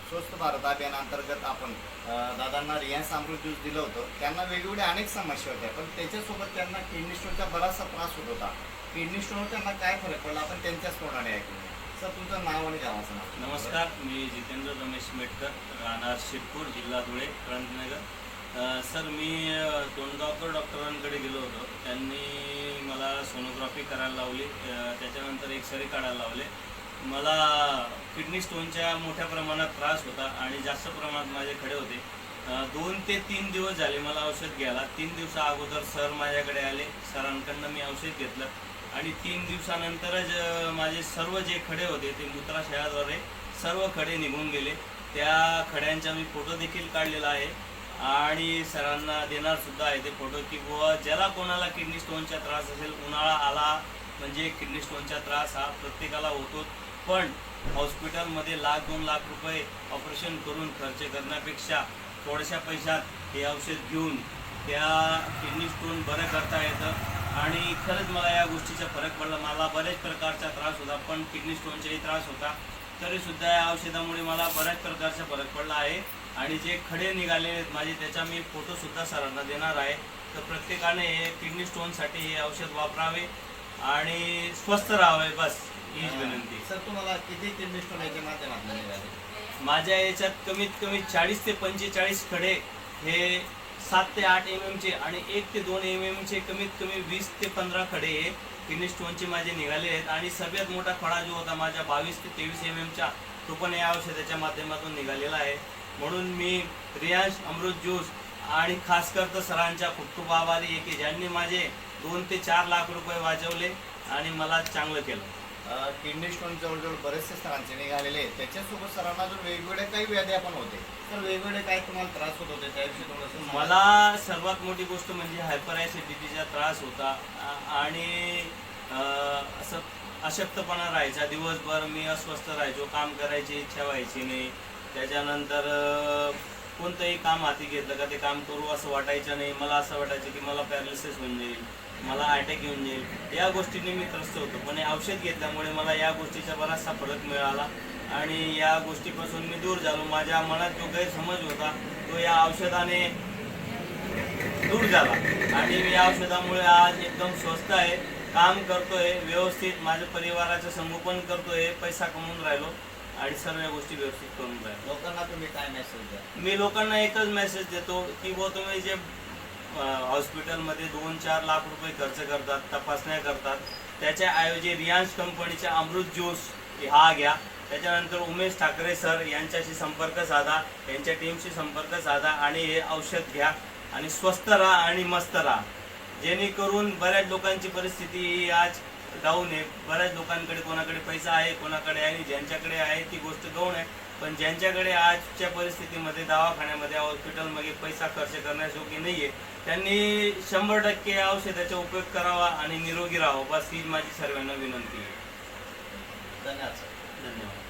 स्वस्त भारत अभियान अंतर्गत आपण दादांना रियांश अमृत ज्यूस दिलं होतं. त्यांना वेगवेगळ्या अनेक समस्या होत्या, पण त्याच्यासोबत त्यांना किडनी स्टोनचा बराचसा त्रास होत होता. किडनी स्टोनवर त्यांना काय फरक पडला आपण त्यांच्याच तोंडाने ऐकूया. सर, तुमचं नाव आणि गावाचं नाव. नमस्कार, मी जितेंद्र रमेश मेटकर, राहणार शिरपूर, जिल्हा धुळे, क्रांतीनगर. सर, मी तोंडगावकर डॉक्टरांकडे गेलो होतो. त्यांनी मला सोनोग्राफी करायला लावली, त्याच्यानंतर एक्सरे काढायला लावले. मला किडनी स्टोनच्या मोठ्या प्रमाणात त्रास होता आणि जास्त प्रमाणात माझे खडे होते. 2 ते 3 दिवस झाले मला औषध घ्यायला. 3 दिवसा अगोदर सर माझ्याकडे आले, सरांकडनं मी औषध घेतलं आणि 3 दिवसानंतरच माझे सर्व जे खडे होते ते मूत्राशयाद्वारे सर्व खडे निघून गेले. त्या खड्यांचा मी फोटो देखील काढलेला आहे आणि सरांना देणार सुद्धा आहे ते फोटो, की बुवा ज्याला कोणाला किडनी स्टोनचा त्रास असेल, उन्हाळा आला म्हणजे किडनी स्टोनचा त्रास हा प्रत्येकाला होतो, पण हॉस्पिटलमध्ये 1,00,000-2 लाख रुपये ऑपरेशन करून खर्च करण्यापेक्षा थोड्याशा पैशात हे औषध घेऊन त्या किडनी स्टोन बरं करता येतं. आणि खरंच मला या गोष्टीचा फरक पडला. मला बऱ्याच प्रकारचा त्रास होता, पण किडनी स्टोनचाही त्रास होता, तरीसुद्धा या औषधामुळे मला बऱ्याच प्रकारचा फरक पडला आहे. आणि जे खडे निघाले माझे त्याचा मी फोटोसुद्धा सरांना देणार आहे. तर प्रत्येकाने हे किडनी स्टोनसाठी हे औषध वापरावे आणि स्वस्थ राहावे, बस हीच विनंती. सर, तुम्हाला किती किडनी स्टोन याच्या माध्यमातून निघाले? माझ्या याच्यात कमीत कमी 40 ते 45 खडे हे 7 ते 8 mm आणि 1 ते 2 mm कमीत कमी 20 ते 15 खडे हे किडनी स्टोनचे माझे निघाले आहेत. आणि सगळ्यात मोठा खडा जो होता माझ्या 22 ते 23 mm तो पण या औषधाच्या माध्यमातून निघालेला आहे. म्हणून मी रियांश अमृत ज्यूस आणि खास कर तर सरांच्या खूप खूप आभारी आहे, की ज्यांनी माझे 2 ते 4 लाख रुपये वाचवले आणि मला चांगलं केलं. किडनी स्टोन जवळजवळ बरेचसे सरांचे निघालेले आहेत. त्याच्यासोबत सरांना जर वेगवेगळ्या काही व्याध्या पण होते, तर वेगवेगळे काही तुम्हाला त्रास होत होते त्याविषयी थोडंसं? मला सर्वात मोठी गोष्ट म्हणजे हायपर ॲसिडिटीचा त्रास होता आणि असं अशक्तपणा राहायचा. दिवसभर मी अस्वस्थ राहायचो, काम करायची इच्छा व्हायची नाही. त्याच्यानंतर कोणतंही काम हाती घेतलं का ते काम करू असं वाटायचं नाही. मला असं वाटायचं की मला पॅरालिसिस होऊन जाईल, मला अटॅक येऊन जाईल. या गोष्टींनी मी त्रस्त होतो, पण हे औषध घेतल्यामुळे मला या गोष्टीचा बराचसा फरक मिळाला आणि या गोष्टीपासून मी दूर झालो. माझ्या मनात जो गैरसमज होता तो या औषधाने दूर झाला आणि मी या औषधामुळे आज एकदम स्वस्थ आहे, काम करतोय व्यवस्थित, माझ्या परिवाराचं संगोपन करतोय, पैसा कमवून राहिलो आणि सर्व गोष्टी व्यवस्थित करून राहिलो. लोकांना तुम्ही काय मेसेज द्या? मी लोकांना एकच मेसेज देतो, की बुवा तुम्ही जे हॉस्पिटलमध्ये 2-4 लाख रुपये खर्च करतात, तपासण्या करतात, त्याच्याऐवजी रियांश कंपनीचा अमृत ज्यूस हा घ्या. त्याच्यानंतर उमेश ठाकरे सर यांच्याशी संपर्क साधा, यांच्या टीमशी संपर्क साधा आणि हे औषध घ्या आणि स्वस्थ राहा आणि मस्त राहा. जेणेकरून बऱ्याच लोकांची परिस्थिती आज डाऊन आहे. बऱ्याच लोकांकडे कोणाकडे पैसा आहे, कोणाकडे आहे, ज्यांच्याकडे आहे ती गोष्ट गौण आहे, पण ज्यांच्याकडे आजच्या परिस्थितीमध्ये दवाखान्यामध्ये हॉस्पिटलमध्ये पैसा खर्च करण्याजोगी नाही आहे, त्यांनी 100% औषधाचा उपयोग करावा आणि निरोगी राहावं, बस ही माझी सर्वांना विनंती आहे. धन्यवाद सर. धन्यवाद.